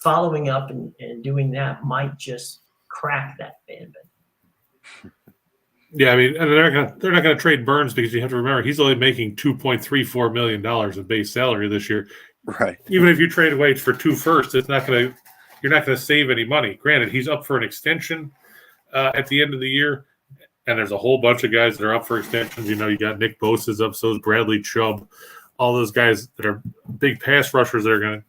following up and doing that might just crack that fan base. Yeah, I mean, and they're not going to trade Burns because you have to remember he's only making $2.34 million in base salary this year. Right. Even if you trade away for 2 firsts, you're not going to save any money. Granted, he's up for an extension at the end of the year, and there's a whole bunch of guys that are up for extensions. You got Nick Bosa's up, so is Bradley Chubb. All those guys that are big pass rushers that are going to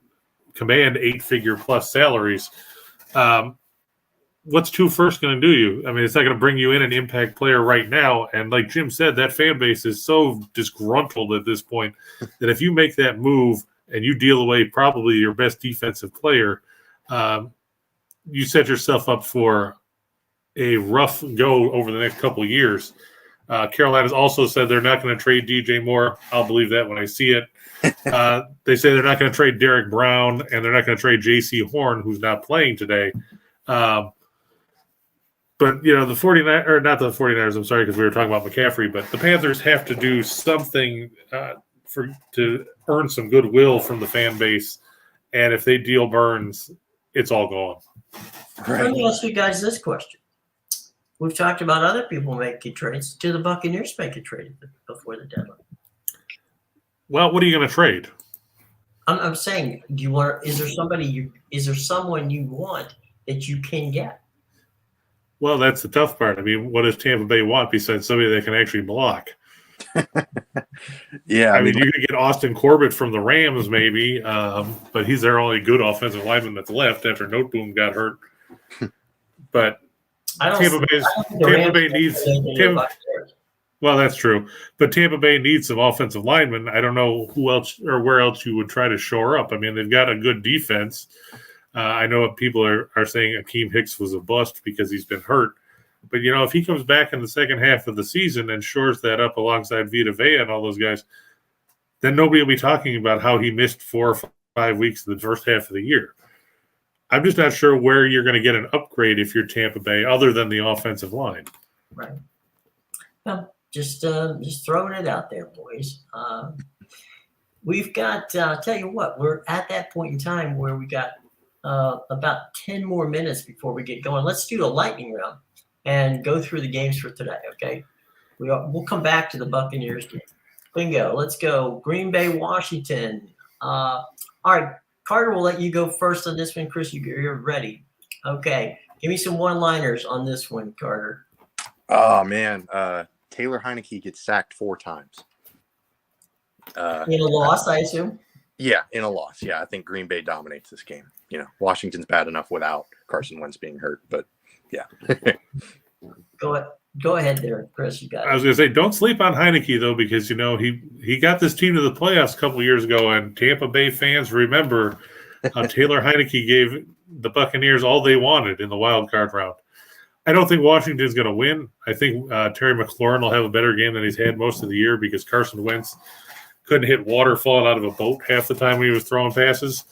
command 8-figure plus salaries. What's 2 firsts going to do you? I mean, it's not going to bring you in an impact player right now. And like Jim said, that fan base is so disgruntled at this point that if you make that move and you deal away probably your best defensive player, you set yourself up for a rough go over the next couple of years. Carolina's also said they're not going to trade DJ Moore. I'll believe that when I see it. They say they're not going to trade Derek Brown, and they're not going to trade J.C. Horn, who's not playing today. But, the 49ers, or not the 49ers, I'm sorry, because we were talking about McCaffrey, but the Panthers have to do something to earn some goodwill from the fan base. And if they deal Burns, it's all gone. Right. Let me ask you guys this question. We've talked about other people making trades. Do the Buccaneers make a trade before the deadline? Well, what are you going to trade? I'm saying, is there someone you want that you can get? Well, that's the tough part. I mean, what does Tampa Bay want besides somebody that can actually block? Yeah. I mean, you could get Austin Corbett from the Rams maybe, but he's their only good offensive lineman that's left after Noteboom got hurt. But Tampa Bay needs well, that's true. But Tampa Bay needs some offensive linemen. I don't know who else or where else you would try to shore up. I mean, they've got a good defense. I know people are saying Akeem Hicks was a bust because he's been hurt. But, if he comes back in the second half of the season and shores that up alongside Vita Vea and all those guys, then nobody will be talking about how he missed 4 or 5 weeks of the first half of the year. I'm just not sure where you're going to get an upgrade if you're Tampa Bay, other than the offensive line. Right. Well, just throwing it out there, boys. We've got. I'll tell you what. We're at that point in time where we got about 10 more minutes before we get going. Let's do a lightning round and go through the games for today. Okay. We'll come back to the Buccaneers game. Bingo. Let's go. Green Bay, Washington. All right. Carter, we'll let you go first on this one. Chris, you're ready. Okay. Give me some one-liners on this one, Carter. Oh, man. Taylor Heineke gets sacked 4 times. In a loss, I assume? Yeah, in a loss. Yeah, I think Green Bay dominates this game. Washington's bad enough without Carson Wentz being hurt, but yeah. Go ahead there, Chris. You got it. I was going to say, don't sleep on Heineke, though, because, he got this team to the playoffs a couple of years ago, and Tampa Bay fans remember how Taylor Heineke gave the Buccaneers all they wanted in the wild card round. I don't think Washington's going to win. I think Terry McLaurin will have a better game than he's had most of the year because Carson Wentz couldn't hit water falling out of a boat half the time when he was throwing passes.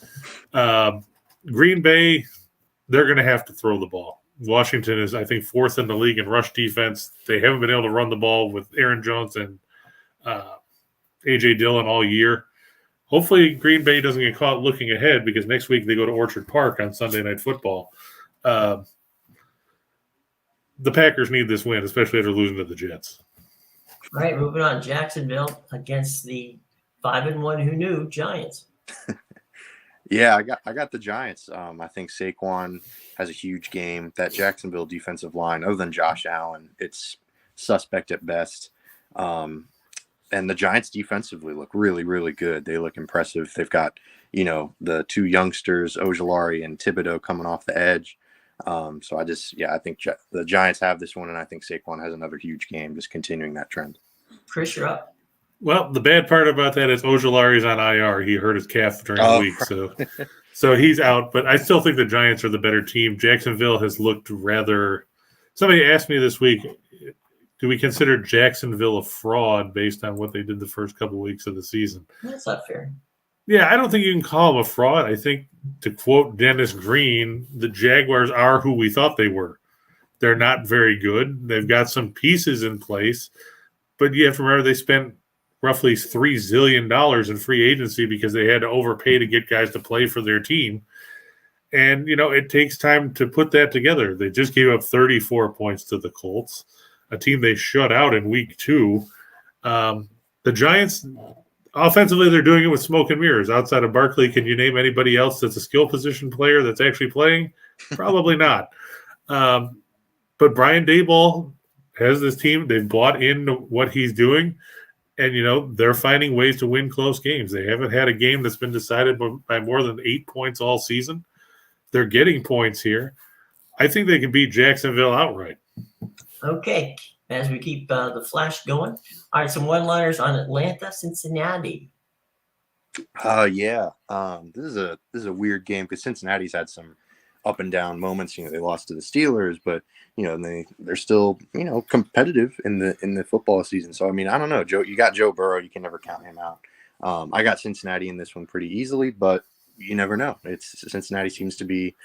Green Bay, they're going to have to throw the ball. Washington is, I think, 4th in the league in rush defense. They haven't been able to run the ball with Aaron Jones and A.J. Dillon all year. Hopefully Green Bay doesn't get caught looking ahead because next week they go to Orchard Park on Sunday Night Football. The Packers need this win, especially after losing to the Jets. All right, moving on. Jacksonville against the 5-1 who knew Giants. Yeah, I got the Giants. I think Saquon has a huge game. That Jacksonville defensive line, other than Josh Allen, it's suspect at best. And the Giants defensively look really, really good. They look impressive. They've got, the 2 youngsters, Ojulari and Thibodeau, coming off the edge. So I think the Giants have this one, and I think Saquon has another huge game, just continuing that trend. Chris, you're up. Well, the bad part about that is Ojulari's on IR. He hurt his calf during the week, so he's out. But I still think the Giants are the better team. Jacksonville has looked rather – somebody asked me this week, do we consider Jacksonville a fraud based on what they did the first couple of weeks of the season? That's not fair. Yeah, I don't think you can call them a fraud. I think, to quote Dennis Green, the Jaguars are who we thought they were. They're not very good. They've got some pieces in place, but you have to remember they spent roughly $3 zillion in free agency because they had to overpay to get guys to play for their team. And, it takes time to put that together. They just gave up 34 points to the Colts, a team they shut out in week 2. The Giants, offensively, they're doing it with smoke and mirrors. Outside of Barkley, can you name anybody else that's a skill position player that's actually playing? Probably not. But Brian Daboll has this team. They've bought into what he's doing. And, they're finding ways to win close games. They haven't had a game that's been decided by more than 8 points all season. They're getting points here. I think they can beat Jacksonville outright. Okay. As we keep the flash going. All right, some one-liners on Atlanta, Cincinnati. Yeah. This is a weird game because Cincinnati's had some up and down moments. They lost to the Steelers, but they're still competitive in the football season. So I don't know, Joe. You got Joe Burrow. You can never count him out. I got Cincinnati in this one pretty easily, but you never know. Cincinnati seems to be,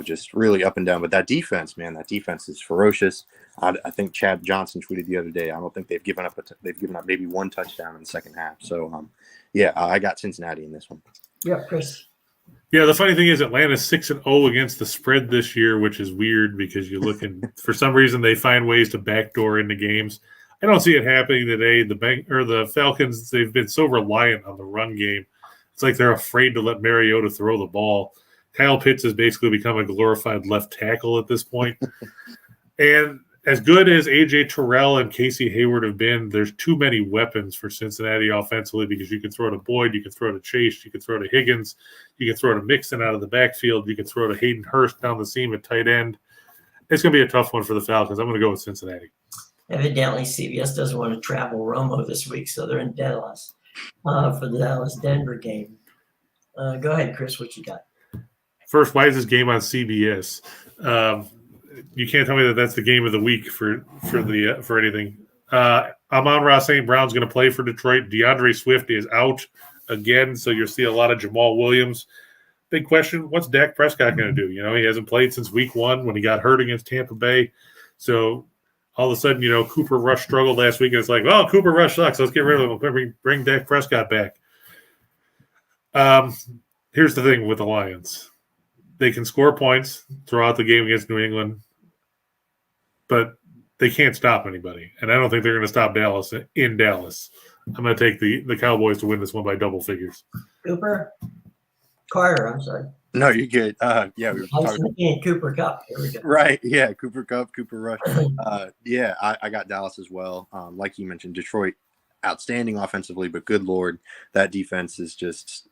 just really up and down. But that defense, man, is ferocious. I think Chad Johnson tweeted the other day, I don't think they've given up maybe 1 touchdown in the second half. So I got Cincinnati in this one. Yeah, Chris. Yeah, the funny thing is Atlanta's 6-0 against the spread this year, which is weird because you're looking for some reason they find ways to backdoor into games. I don't see it happening today. The Falcons, they've been so reliant on the run game. It's like they're afraid to let Mariota throw the ball. Kyle Pitts has basically become a glorified left tackle at this point. And as good as A.J. Terrell and Casey Hayward have been, there's too many weapons for Cincinnati offensively because you can throw to Boyd, you can throw to Chase, you can throw to Higgins, you can throw to Mixon out of the backfield, you can throw to Hayden Hurst down the seam at tight end. It's going to be a tough one for the Falcons. I'm going to go with Cincinnati. Evidently, CBS doesn't want to travel Romo this week, so they're in Dallas for the Dallas-Denver game. Go ahead, Chris, what you got? First, why is this game on CBS? You can't tell me that that's the game of the week for anything. Amon-Ra St. Brown's going to play for Detroit. DeAndre Swift is out again, so you'll see a lot of Jamal Williams. Big question, what's Dak Prescott going to do? He hasn't played since week 1 when he got hurt against Tampa Bay. So all of a sudden, Cooper Rush struggled last week, and it's like, well, Cooper Rush sucks. Let's get rid of him. Bring Dak Prescott back. Here's the thing with the Lions. They can score points throughout the game against New England, but they can't stop anybody. And I don't think they're going to stop Dallas in Dallas. I'm going to take the Cowboys to win this one by double figures. Carter, I'm sorry. No, you're good. Yeah, we were talking Cooper Kupp. Here we go. Right. Yeah, Cooper Kupp, Cooper Rush. Yeah, I got Dallas as well. Like you mentioned, Detroit, outstanding offensively, but good Lord, that defense is just,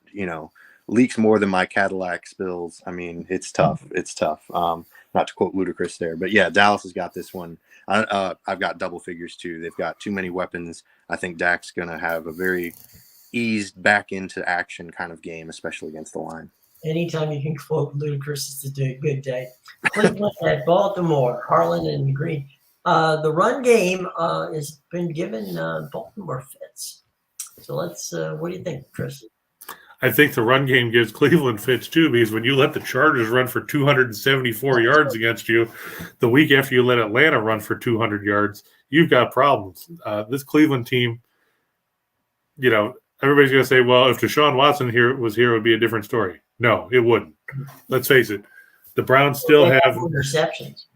leaks more than my Cadillac spills. I mean, it's tough. It's tough. Not to quote Ludacris there, but yeah, Dallas has got this one. I've got double figures too. They've got too many weapons. I think Dak's going to have a very eased back into action kind of game, especially against the line. Anytime you can quote Ludacris, it's a good day. Cleveland at Baltimore, Harlan and Green. The run game has been given Baltimore fits. So let's. What do you think, Chris? I think the run game gives Cleveland fits too, because when you let the Chargers run for 274 yards against you, the week after you let Atlanta run for 200 yards, you've got problems. This Cleveland team, everybody's going to say, well, if Deshaun Watson was here, it would be a different story. No, it wouldn't. Let's face it. The Browns still have interceptions.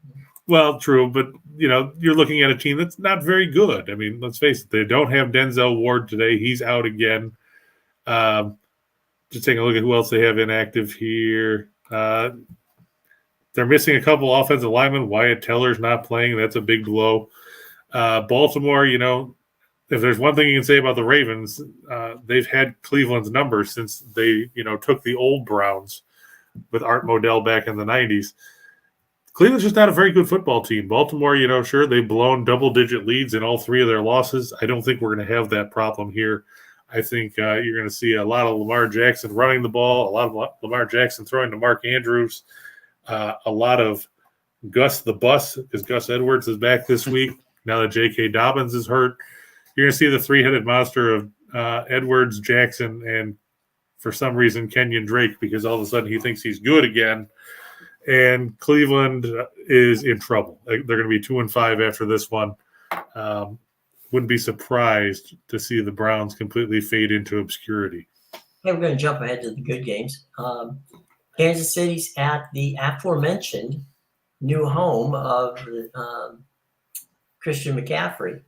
Well, true, but you're looking at a team that's not very good. I mean, let's face it. They don't have Denzel Ward today. He's out again. Just taking a look at who else they have inactive here. They're missing a couple offensive linemen. Wyatt Teller's not playing. That's a big blow. Baltimore, if there's one thing you can say about the Ravens, they've had Cleveland's number since they, took the old Browns with Art Modell back in the 90s. Cleveland's just not a very good football team. Baltimore, sure, they've blown double-digit leads in all 3 of their losses. I don't think we're going to have that problem here. I think you're going to see a lot of Lamar Jackson running the ball, a lot of Lamar Jackson throwing to Mark Andrews, a lot of Gus the Bus, because Gus Edwards is back this week. Now that J.K. Dobbins is hurt, you're going to see the 3-headed monster of Edwards, Jackson, and for some reason Kenyon Drake, because all of a sudden he thinks he's good again. And Cleveland is in trouble. They're going to be 2-5 after this one. Wouldn't be surprised to see the Browns completely fade into obscurity. Okay, we're going to jump ahead to the good games. Kansas City's at the aforementioned new home of Christian McCaffrey,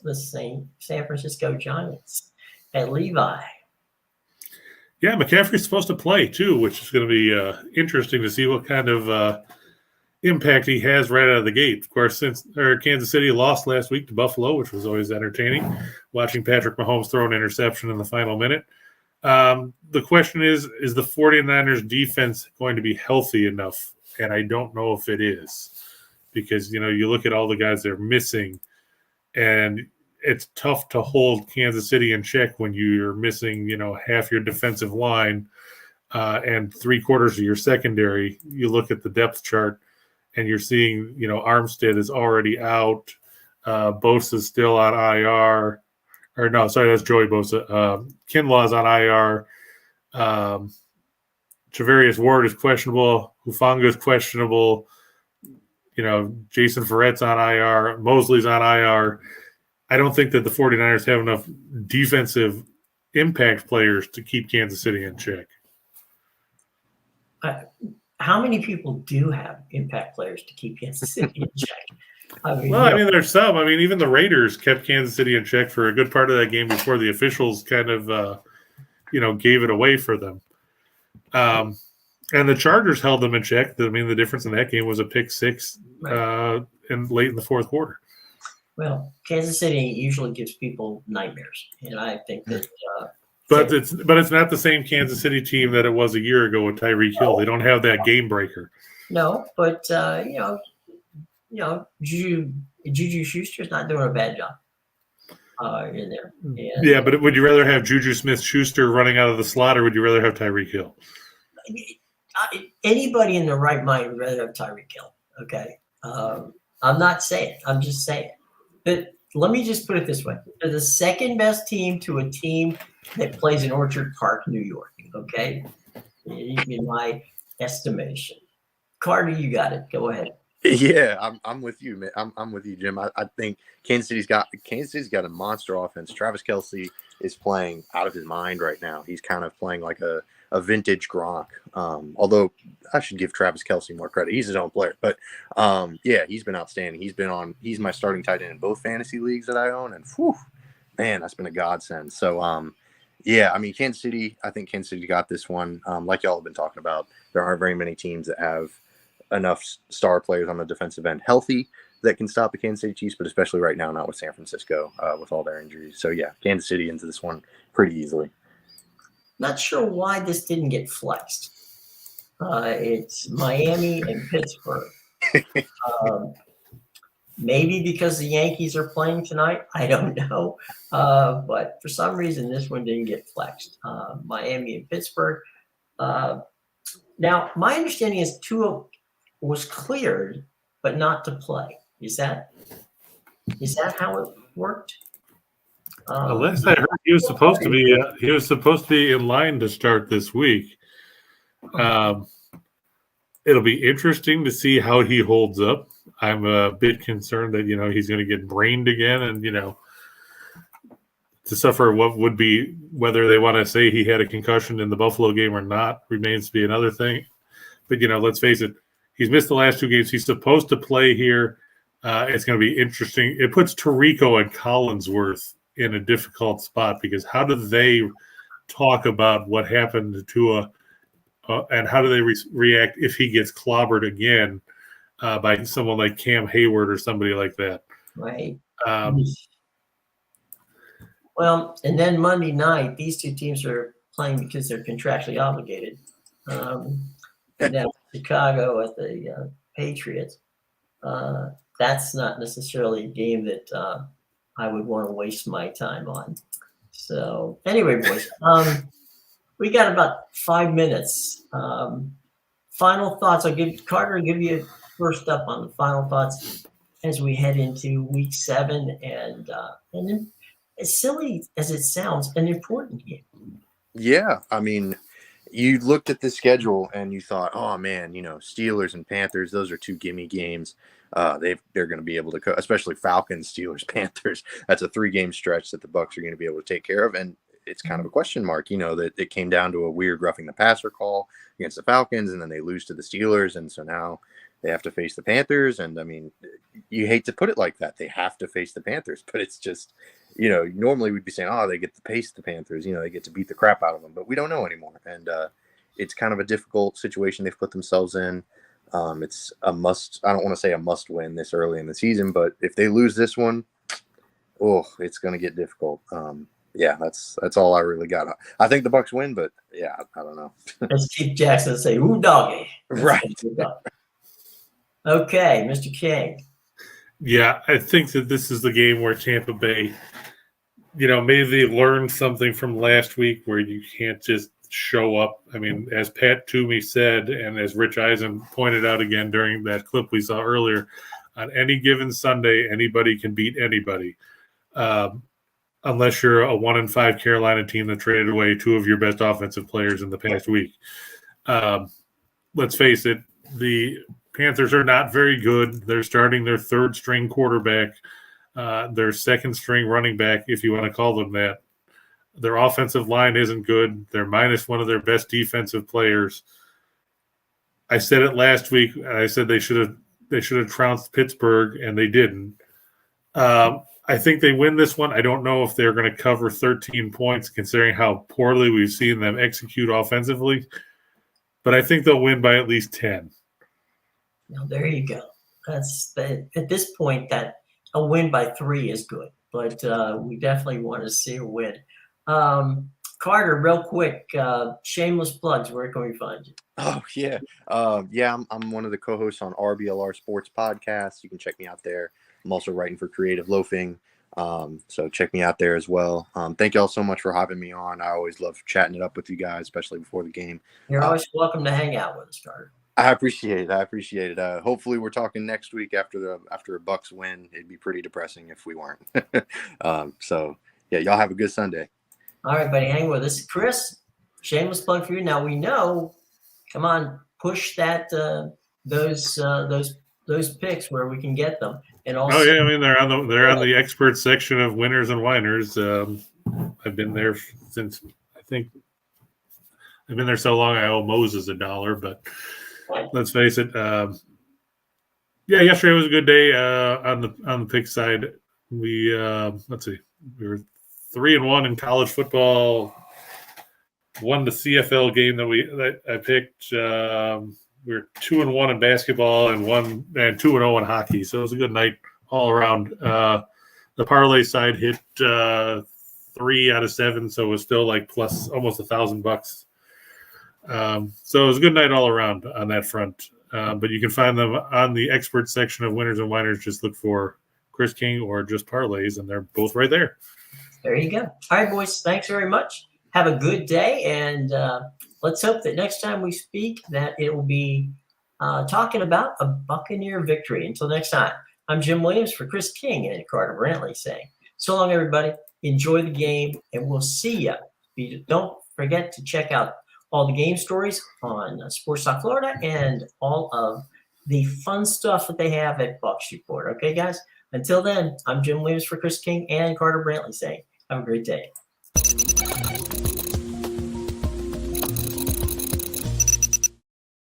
the San Francisco Giants at Levi. Yeah, McCaffrey's supposed to play too, which is going to be interesting to see what kind of impact he has right out of the gate. Of course, since Kansas City lost last week to Buffalo, which was always entertaining, watching Patrick Mahomes throw an interception in the final minute. The question is the 49ers defense going to be healthy enough? And I don't know if it is, because, you look at all the guys they're missing, and it's tough to hold Kansas City in check when you're missing, half your defensive line and 3/4 of your secondary. You look at the depth chart, and you're seeing, Armstead is already out. Bosa's still on IR. Or no, sorry, that's Joey Bosa. Kinlaw's on IR. Travarius Ward is questionable. Hufanga is questionable. Jason Verrett's on IR. Mosley's on IR. I don't think that the 49ers have enough defensive impact players to keep Kansas City in check. How many people do have impact players to keep Kansas City in check? There's some. Even the Raiders kept Kansas City in check for a good part of that game before the officials kind of, gave it away for them. And the Chargers held them in check. The difference in that game was a pick 6 late in the fourth quarter. Well, Kansas City usually gives people nightmares, and I think that. But it's not the same Kansas City team that it was a year ago with Tyreek Hill. They don't have that game breaker. No, but Juju Schuster's not doing a bad job in there. And, yeah, but would you rather have Juju Smith-Schuster running out of the slot, or would you rather have Tyreek Hill? Anybody in their right mind would rather have Tyreek Hill. Okay, I'm not saying. I'm just saying. But let me just put it this way. They're the second best team to a team that plays in Orchard Park, New York, okay? In my estimation. Carter, you got it. Go ahead. Yeah, I'm with you, man. I'm with you, Jim. I think Kansas City's got a monster offense. Travis Kelce is playing out of his mind right now. He's kind of playing like a vintage Gronk. Although I should give Travis Kelce more credit. He's his own player. But yeah, he's been outstanding. He's my starting tight end in both fantasy leagues that I own, and whew, man, that's been a godsend. So yeah, I mean, Kansas City, I think Kansas City got this one. Like y'all have been talking about, there aren't very many teams that have enough star players on the defensive end healthy that can stop the Kansas City Chiefs, but especially right now, not with San Francisco with all their injuries. So yeah, Kansas City into this one pretty easily. Not sure why this didn't get flexed. It's Miami and Pittsburgh. Maybe because the Yankees are playing tonight. I don't know. But for some reason, this one didn't get flexed. Miami and Pittsburgh. Now, my understanding is Tua was cleared, but not to play. Is that how it worked? Last I heard, he was supposed to be in line to start this week. It'll be interesting to see how he holds up. I'm a bit concerned that he's going to get brained again, and to suffer what would be, whether they want to say he had a concussion in the Buffalo game or not remains to be another thing. But let's face it, he's missed the last two games. He's supposed to play here. It's going to be interesting. It puts Tirico and Collinsworth in a difficult spot, because how do they talk about what happened to Tua, and how do they react if he gets clobbered again by someone like Cam Hayward or somebody like that? Right. Well, and then Monday night, these two teams are playing because they're contractually obligated. Now Chicago at the Patriots. That's not necessarily a game that I would want to waste my time on. So anyway, boys, we got about 5 minutes. Final thoughts. I'll give you first up on the final thoughts as we head into week 7, and then, as silly as it sounds, an important game. Yeah, I mean, you looked at the schedule and you thought, oh man, Steelers and Panthers, those are two gimme games. They're going to be able to, especially Falcons, Steelers, Panthers. That's a 3-game stretch that the Bucs are going to be able to take care of, and it's kind of a question mark. That it came down to a weird roughing the passer call against the Falcons, and then they lose to the Steelers, and so now they have to face the Panthers. And I mean, you hate to put it like that. They have to face the Panthers, but it's just, normally we'd be saying, oh, they get to face the Panthers, they get to beat the crap out of them, but we don't know anymore. And it's kind of a difficult situation they've put themselves in. It's a must. I don't want to say a must win this early in the season, but if they lose this one, it's going to get difficult. Yeah, that's all I really got. I think the Bucs win, but yeah, I don't know. As Chief Jackson say, "Ooh, doggy!" Right. Okay, Mr. King. Yeah, I think that this is the game where Tampa Bay, maybe they learned something from last week where you can't just show up. I mean, as Pat Toomey said, and as Rich Eisen pointed out again during that clip we saw earlier, on any given Sunday, anybody can beat anybody. Unless you're a 1-5 Carolina team that traded away 2 of your best offensive players in the past week. Let's face it, the Panthers are not very good. They're starting their 3rd-string quarterback, their 2nd-string running back, if you want to call them that. Their offensive line isn't good. They're minus one of their best defensive players. I said it last week. I said they should have trounced Pittsburgh, and they didn't. I think they win this one. I don't know if they're going to cover 13 points, considering how poorly we've seen them execute offensively. But I think they'll win by at least 10. Now, there you go. At this point, that a win by 3 is good. But we definitely want to see a win. Carter, real quick, shameless plugs. Where can we find you? Oh, yeah. I'm one of the co-hosts on RBLR Sports Podcast. You can check me out there. I'm also writing for Creative Loafing, so check me out there as well. Thank you all so much for having me on. I always love chatting it up with you guys, especially before the game. You're always welcome to hang out with us, Carter. I appreciate it. Hopefully we're talking next week after a Bucs win. It'd be pretty depressing if we weren't. So yeah, y'all have a good Sunday. All right, buddy, hang with us. Chris, shameless plug for you. Now we know, come on, push that those picks where we can get them. And also, I mean they're on the expert section of winners and whiners. I've been there since, I think I've been there so long I owe Moses $1, but let's face it. Yesterday was a good day on the pick side. We let's see, we were 3-1 in college football. Won the CFL game that I picked. We were 2-1 in basketball and 2-0 in hockey. So it was a good night all around. The parlay side hit 3 out of 7, so it was still like plus almost $1,000. So it was a good night all around on that front. But you can find them on the expert section of winners and whiners. Just look for Chris King or just parlays, and they're both right there. There you go. All right, boys. Thanks very much. Have a good day, and let's hope that next time we speak that it will be talking about a Buccaneer victory. Until next time, I'm Jim Williams for Chris King and Carter Brantley saying, so long, everybody. Enjoy the game, and we'll see you. Don't forget to check out all the game stories on Sports Talk Florida and all of the fun stuff that they have at Bucs Report. Okay, guys? Until then, I'm Jim Williams for Chris King and Carter Brantley saying, have a great day.